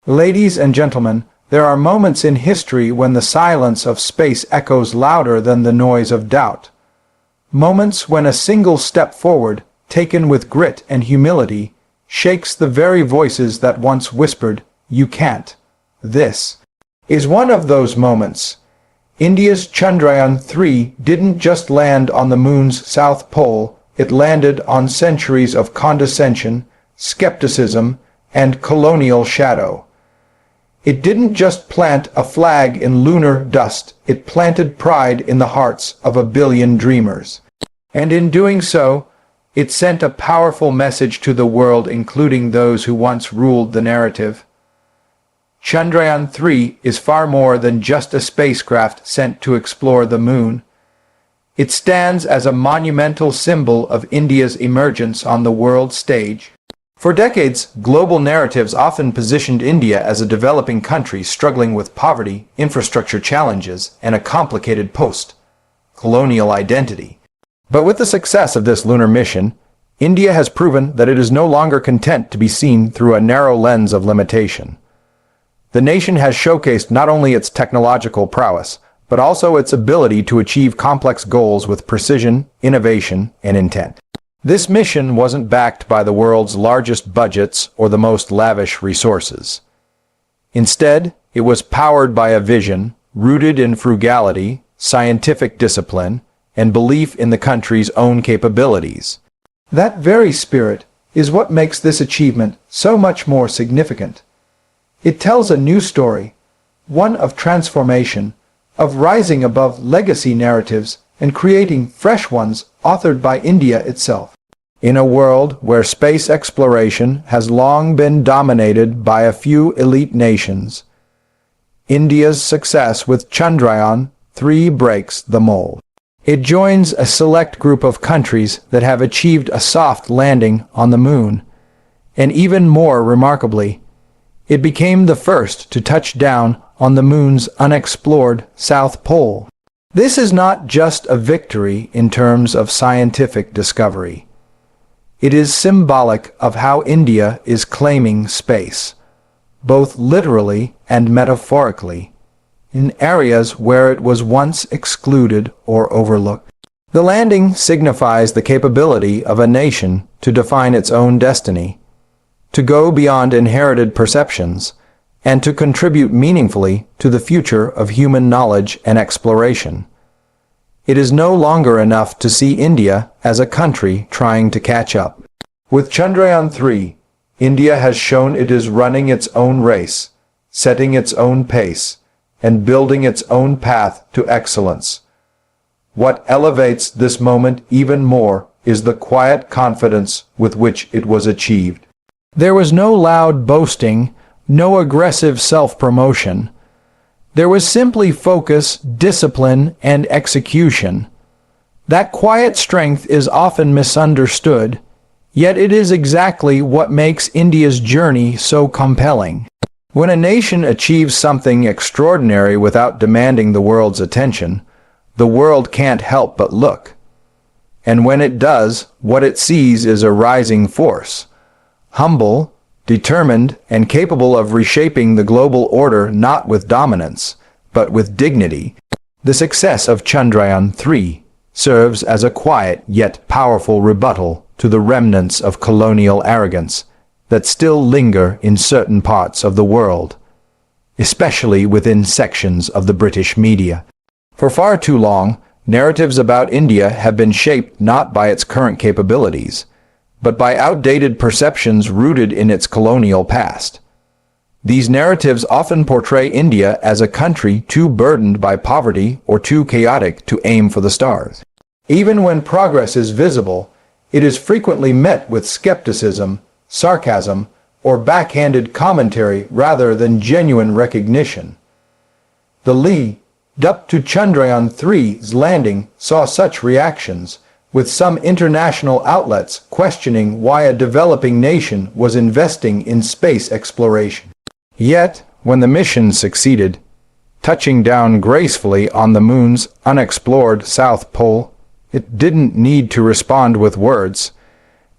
Ladies and gentlemen, there are moments in history when the silence of space echoes louder than the noise of doubt. Moments when a single step forward, taken with grit and humility, shakes the very voices that once whispered, "You can't." This is one of those moments. India's Chandrayaan-3 didn't just land on the moon's south pole, it landed on centuries of condescension, skepticism, and colonial shadow. It didn't just plant a flag in lunar dust, it planted pride in the hearts of a billion dreamers. And in doing so, it sent a powerful message to the world, including those who once ruled the narrative. Chandrayaan-3 is far more than just a spacecraft sent to explore the moon. It stands as a monumental symbol of India's emergence on the world stage. For decades, global narratives often positioned India as a developing country struggling with poverty, infrastructure challenges, and a complicated post-colonial identity. But with the success of this lunar mission, India has proven that it is no longer content to be seen through a narrow lens of limitation. The nation has showcased not only its technological prowess, but also its ability to achieve complex goals with precision, innovation, and intent. This mission wasn't backed by the world's largest budgets or the most lavish resources. Instead, it was powered by a vision rooted in frugality, scientific discipline, and belief in the country's own capabilities. That very spirit is what makes this achievement so much more significant. It tells a new story, one of transformation, of rising above legacy narratives and creating fresh ones authored by India itself. In a world where space exploration has long been dominated by a few elite nations, India's success with Chandrayaan-3 breaks the mold. It joins a select group of countries that have achieved a soft landing on the moon, and even more remarkably, it became the first to touch down on the moon's unexplored south pole. This is not just a victory in terms of scientific discovery. It is symbolic of how India is claiming space, both literally and metaphorically, in areas where it was once excluded or overlooked. The landing signifies the capability of a nation to define its own destiny, to go beyond inherited perceptions, and to contribute meaningfully to the future of human knowledge and exploration. It is no longer enough to see India as a country trying to catch up. With Chandrayaan-3, India has shown it is running its own race, setting its own pace, and building its own path to excellence. What elevates this moment even more is the quiet confidence with which it was achieved. There was no loud boasting, no aggressive self-promotion. There was simply focus, discipline, and execution. That quiet strength is often misunderstood, yet it is exactly what makes India's journey so compelling. When a nation achieves something extraordinary without demanding the world's attention, the world can't help but look. And when it does, what it sees is a rising force, humble, determined, and capable of reshaping the global order not with dominance, but with dignity. The success of Chandrayaan-3 serves as a quiet yet powerful rebuttal to the remnants of colonial arrogance that still linger in certain parts of the world, especially within sections of the British media. For far too long, narratives about India have been shaped not by its current capabilities, but by outdated perceptions rooted in its colonial past. These narratives often portray India as a country too burdened by poverty or too chaotic to aim for the stars. Even when progress is visible, it is frequently met with skepticism, sarcasm, or backhanded commentary rather than genuine recognition. The lead-up to Chandrayaan-3's landing saw such reactions, with some international outlets questioning why a developing nation was investing in space exploration. Yet, when the mission succeeded, touching down gracefully on the moon's unexplored south pole, it didn't need to respond with words.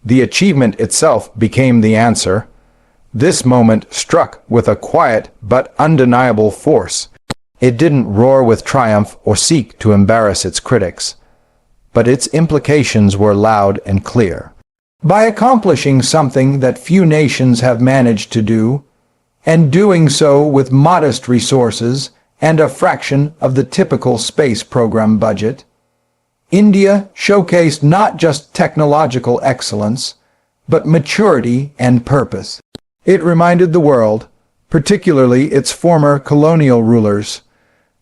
The achievement itself became the answer. This moment struck with a quiet but undeniable force. It didn't roar with triumph or seek to embarrass its critics, but its implications were loud and clear. By accomplishing something that few nations have managed to do, and doing so with modest resources and a fraction of the typical space program budget, India showcased not just technological excellence, but maturity and purpose. It reminded the world, particularly its former colonial rulers,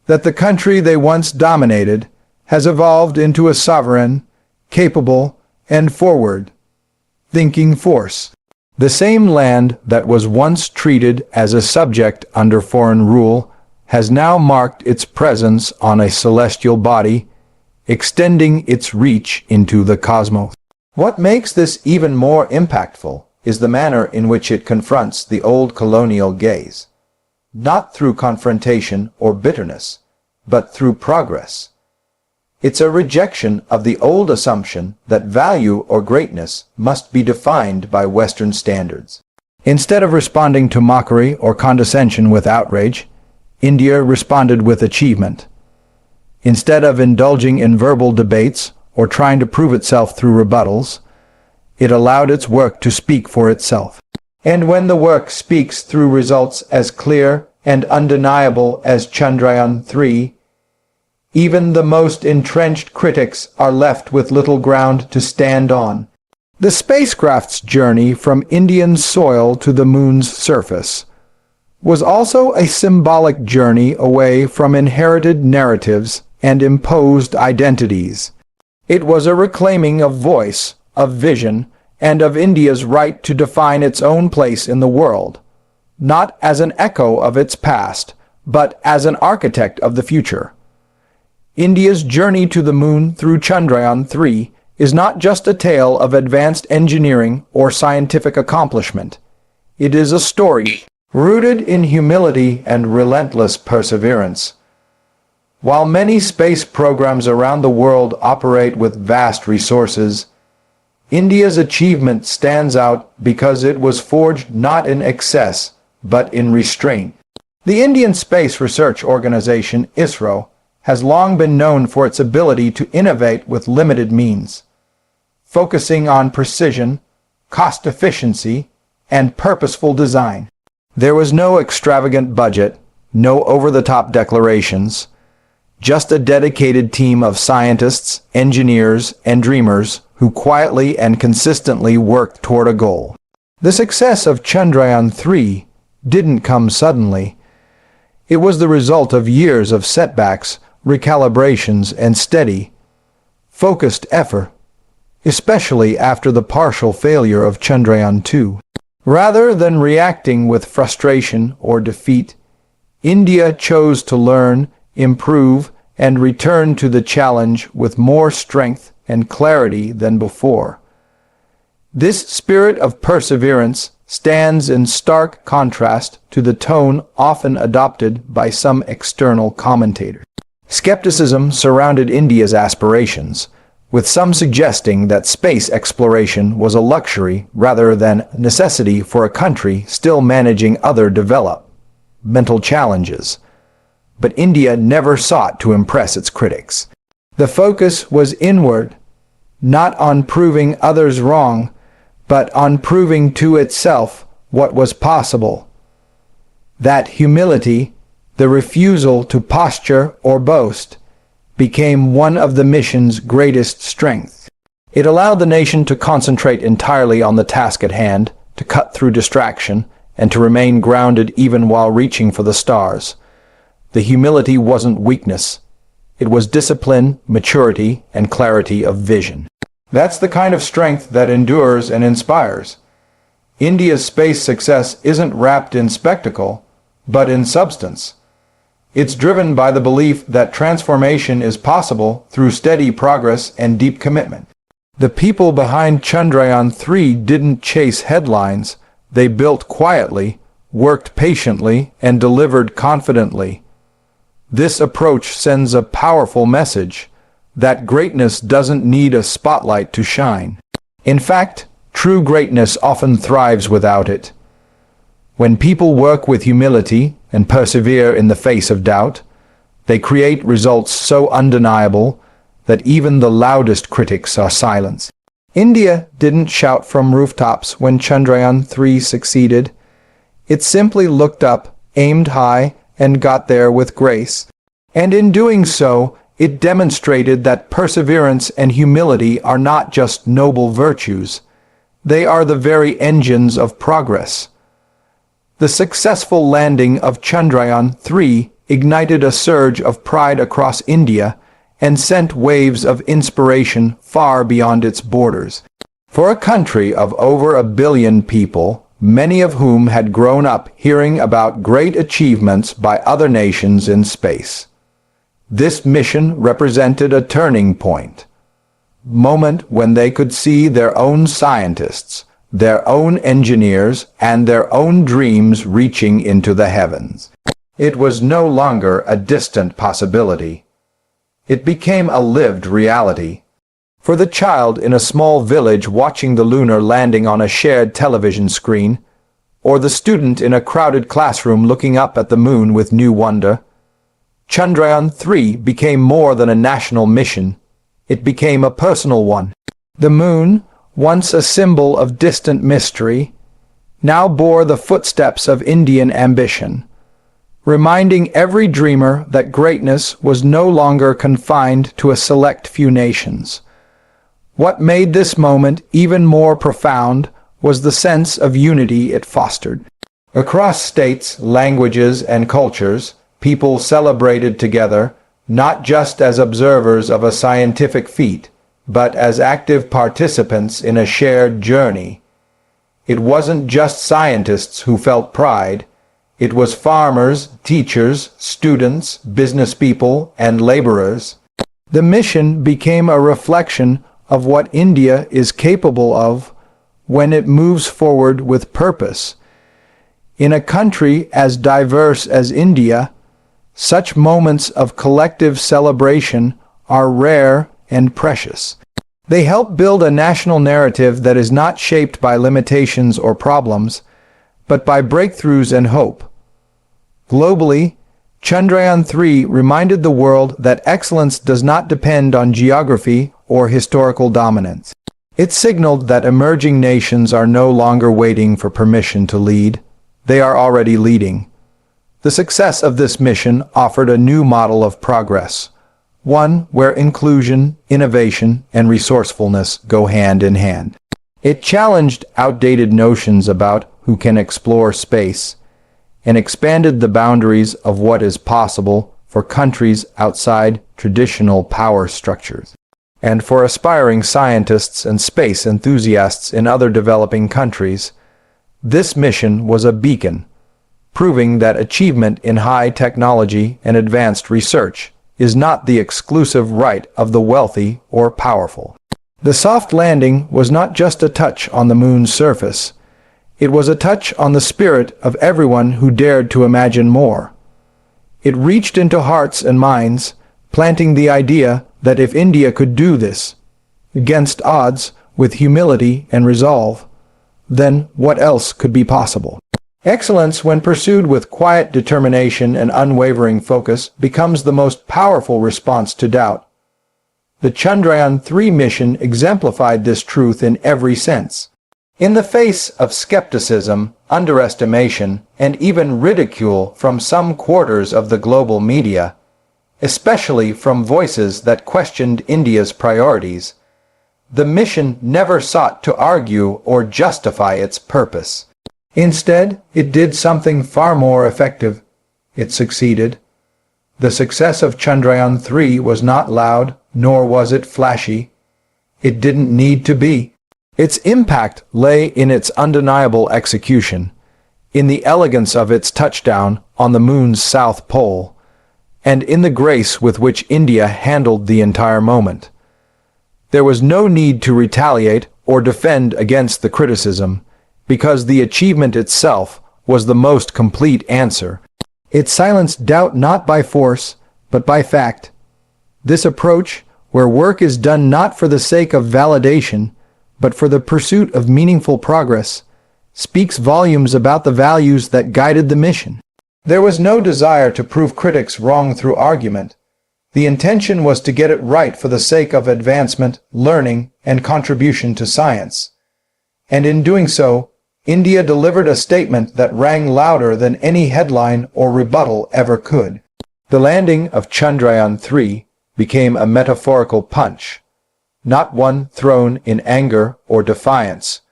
that the country they once dominated has evolved into a sovereign, capable, and forward-thinking force. The same land that was once treated as a subject under foreign rule has now marked its presence on a celestial body, extending its reach into the cosmos. What makes this even more impactful is the manner in which it confronts the old colonial gaze, not through confrontation or bitterness, but through progress. It's a rejection of the old assumption that value or greatness must be defined by Western standards. Instead of responding to mockery or condescension with outrage, India responded with achievement. Instead of indulging in verbal debates or trying to prove itself through rebuttals, it allowed its work to speak for itself. And when the work speaks through results as clear and undeniable as Chandrayaan-3, even the most entrenched critics are left with little ground to stand on. The spacecraft's journey from Indian soil to the moon's surface was also a symbolic journey away from inherited narratives and imposed identities. It was a reclaiming of voice, of vision, and of India's right to define its own place in the world, not as an echo of its past, but as an architect of the future. India's journey to the moon through Chandrayaan-3 is not just a tale of advanced engineering or scientific accomplishment. It is a story rooted in humility and relentless perseverance. While many space programs around the world operate with vast resources, India's achievement stands out because it was forged not in excess, but in restraint. The Indian Space Research Organization, ISRO, has long been known for its ability to innovate with limited means, focusing on precision, cost efficiency, and purposeful design. There was no extravagant budget, no over-the-top declarations, just a dedicated team of scientists, engineers, and dreamers who quietly and consistently worked toward a goal. The success of Chandrayaan-3 didn't come suddenly. It was the result of years of setbacks, recalibrations, and steady, focused effort, especially after the partial failure of Chandrayaan-2. Rather than reacting with frustration or defeat, India chose to learn, improve, and return to the challenge with more strength and clarity than before. This spirit of perseverance stands in stark contrast to the tone often adopted by some external commentators. Skepticism surrounded India's aspirations, with some suggesting that space exploration was a luxury rather than necessity for a country still managing other developmental challenges. But India never sought to impress its critics. The focus was inward, not on proving others wrong, but on proving to itself what was possible. That humility, the refusal to posture or boast, became one of the mission's greatest strengths. It allowed the nation to concentrate entirely on the task at hand, to cut through distraction, and to remain grounded even while reaching for the stars. The humility wasn't weakness. It was discipline, maturity, and clarity of vision. That's the kind of strength that endures and inspires. India's space success isn't wrapped in spectacle, but in substance. It's driven by the belief that transformation is possible through steady progress and deep commitment. The people behind Chandrayaan-3 didn't chase headlines. They built quietly, worked patiently, and delivered confidently. This approach sends a powerful message that greatness doesn't need a spotlight to shine. In fact, true greatness often thrives without it. When people work with humility and persevere in the face of doubt, they create results so undeniable that even the loudest critics are silenced. India didn't shout from rooftops when Chandrayaan-3 succeeded. It simply looked up, aimed high, and got there with grace. And in doing so, it demonstrated that perseverance and humility are not just noble virtues. They are the very engines of progress. The successful landing of Chandrayaan-3 ignited a surge of pride across India and sent waves of inspiration far beyond its borders. For a country of over 1 billion people, many of whom had grown up hearing about great achievements by other nations in space, this mission represented a turning moment when they could see their own scientists, their own engineers, and their own dreams reaching into the heavens. It was no longer a distant possibility. It became a lived reality. For the child in a small village watching the lunar landing on a shared television screen, or the student in a crowded classroom looking up at the moon with new wonder, Chandrayaan-3 became more than a national mission. It became a personal one. The moon, once a symbol of distant mystery, now bore the footsteps of Indian ambition, reminding every dreamer that greatness was no longer confined to a select few nations. What made this moment even more profound was the sense of unity it fostered. Across states, languages, and cultures, people celebrated together, not just as observers of a scientific feat, but as active participants in a shared journey. It wasn't just scientists who felt pride. It was farmers, teachers, students, business people, and laborers. The mission became a reflection of what India is capable of when it moves forward with purpose. In a country as diverse as India, such moments of collective celebration are rare and precious. They help build a national narrative that is not shaped by limitations or problems, but by breakthroughs and hope. Globally, Chandrayaan-3 reminded the world that excellence does not depend on geography or historical dominance. It signaled that emerging nations are no longer waiting for permission to lead. They are already leading. The success of this mission offered a new model of progress, one where inclusion, innovation, and resourcefulness go hand in hand. It challenged outdated notions about who can explore space and expanded the boundaries of what is possible for countries outside traditional power structures. And for aspiring scientists and space enthusiasts in other developing countries, this mission was a beacon, proving that achievement in high technology and advanced research is not the exclusive right of the wealthy or powerful. The soft landing was not just a touch on the moon's surface. It was a touch on the spirit of everyone who dared to imagine more. It reached into hearts and minds, planting the idea that if India could do this, against odds, with humility and resolve, then what else could be possible? Excellence, when pursued with quiet determination and unwavering focus, becomes the most powerful response to doubt. The Chandrayaan-3 mission exemplified this truth in every sense. In the face of skepticism, underestimation, and even ridicule from some quarters of the global media, especially from voices that questioned India's priorities, the mission never sought to argue or justify its purpose. Instead, it did something far more effective. It succeeded. The success of Chandrayaan-3 was not loud, nor was it flashy. It didn't need to be. Its impact lay in its undeniable execution, in the elegance of its touchdown on the moon's south pole, and in the grace with which India handled the entire moment. There was no need to retaliate or defend against the criticism, because the achievement itself was the most complete answer. It silenced doubt not by force, but by fact. This approach, where work is done not for the sake of validation, but for the pursuit of meaningful progress, speaks volumes about the values that guided the mission. There was no desire to prove critics wrong through argument. The intention was to get it right for the sake of advancement, learning, and contribution to science. And in doing so, India delivered a statement that rang louder than any headline or rebuttal ever could. The landing of Chandrayaan-3 became a metaphorical punch, not one thrown in anger or defiance,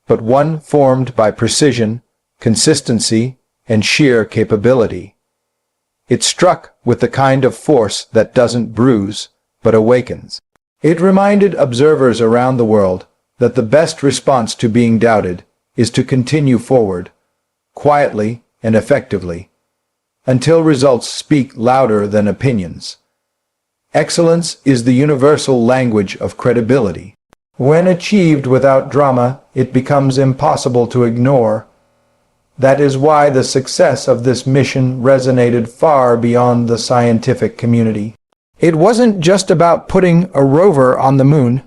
but one formed by precision, consistency, and sheer capability. It struck with the kind of force that doesn't bruise, but awakens. It reminded observers around the world that the best response to being doubted is to continue forward, quietly and effectively, until results speak louder than opinions. Excellence is the universal language of credibility. When achieved without drama, it becomes impossible to ignore. That is why the success of this mission resonated far beyond the scientific community. It wasn't just about putting a rover on the moon.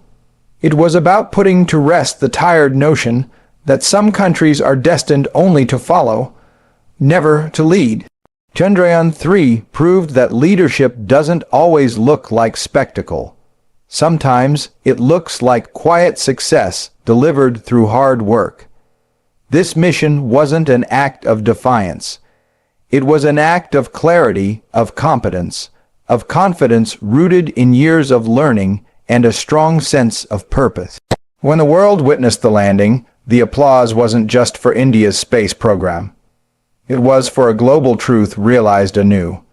It was about putting to rest the tired notion that some countries are destined only to follow, never to lead. Chandrayaan-3 proved that leadership doesn't always look like spectacle. Sometimes it looks like quiet success delivered through hard work. This mission wasn't an act of defiance. It was an act of clarity, of competence, of confidence rooted in years of learning and a strong sense of purpose. When the world witnessed the landing, the applause wasn't just for India's space program. It was for a global truth realized anew.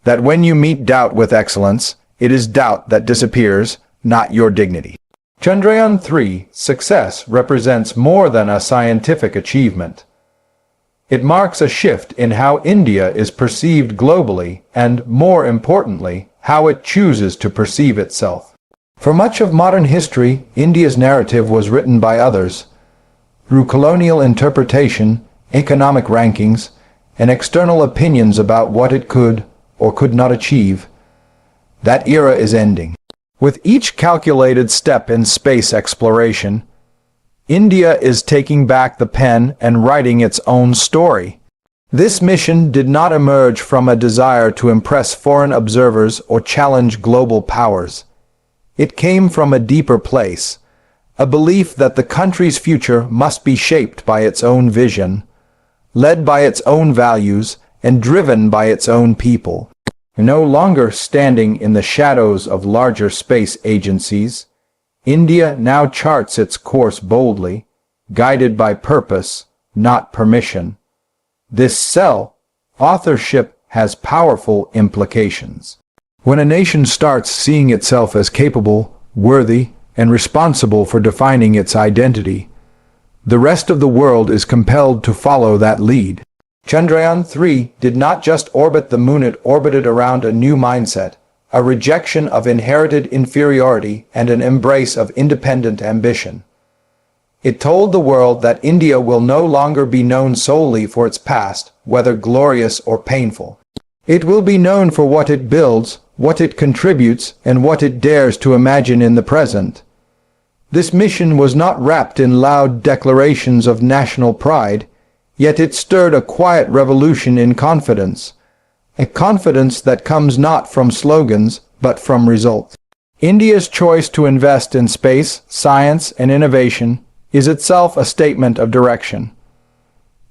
That when you meet doubt with excellence, it is doubt that disappears, not your dignity. Chandrayaan-3 success represents more than a scientific achievement. It marks a shift in how India is perceived globally and, more importantly, how it chooses to perceive itself. For much of modern history, India's narrative was written by others. Through colonial interpretation, economic rankings, and external opinions about what it could or could not achieve. That era is ending. With each calculated step in space exploration, India is taking back the pen and writing its own story. This mission did not emerge from a desire to impress foreign observers or challenge global powers. It came from a deeper place, a belief that the country's future must be shaped by its own vision, led by its own values, and driven by its own people. No longer standing in the shadows of larger space agencies, India now charts its course boldly, guided by purpose, not permission. This authorship has powerful implications. When a nation starts seeing itself as capable, worthy, and responsible for defining its identity, the rest of the world is compelled to follow that lead. Chandrayaan-3 did not just orbit the moon, it orbited around a new mindset, a rejection of inherited inferiority and an embrace of independent ambition. It told the world that India will no longer be known solely for its past, whether glorious or painful. It will be known for what it builds, what it contributes, and what it dares to imagine in the present. This mission was not wrapped in loud declarations of national pride, yet it stirred a quiet revolution in confidence, a confidence that comes not from slogans, but from results. India's choice to invest in space, science, and innovation is itself a statement of direction.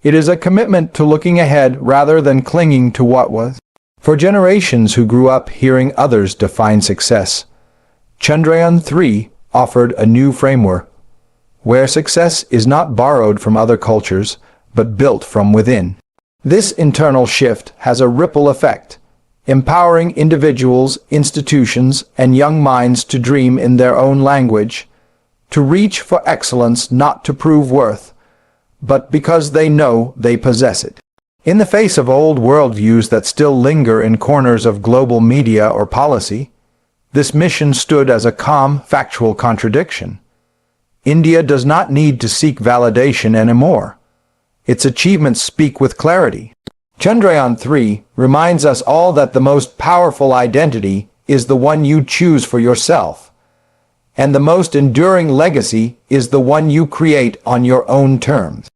It is a commitment to looking ahead rather than clinging to what was. For generations who grew up hearing others define success, Chandrayaan-3 offered a new framework, where success is not borrowed from other cultures, but built from within. This internal shift has a ripple effect, empowering individuals, institutions, and young minds to dream in their own language, to reach for excellence not to prove worth, but because they know they possess it. In the face of old worldviews that still linger in corners of global media or policy, this mission stood as a calm, factual contradiction. India does not need to seek validation anymore. Its achievements speak with clarity. Chandrayaan-3 reminds us all that the most powerful identity is the one you choose for yourself, and the most enduring legacy is the one you create on your own terms.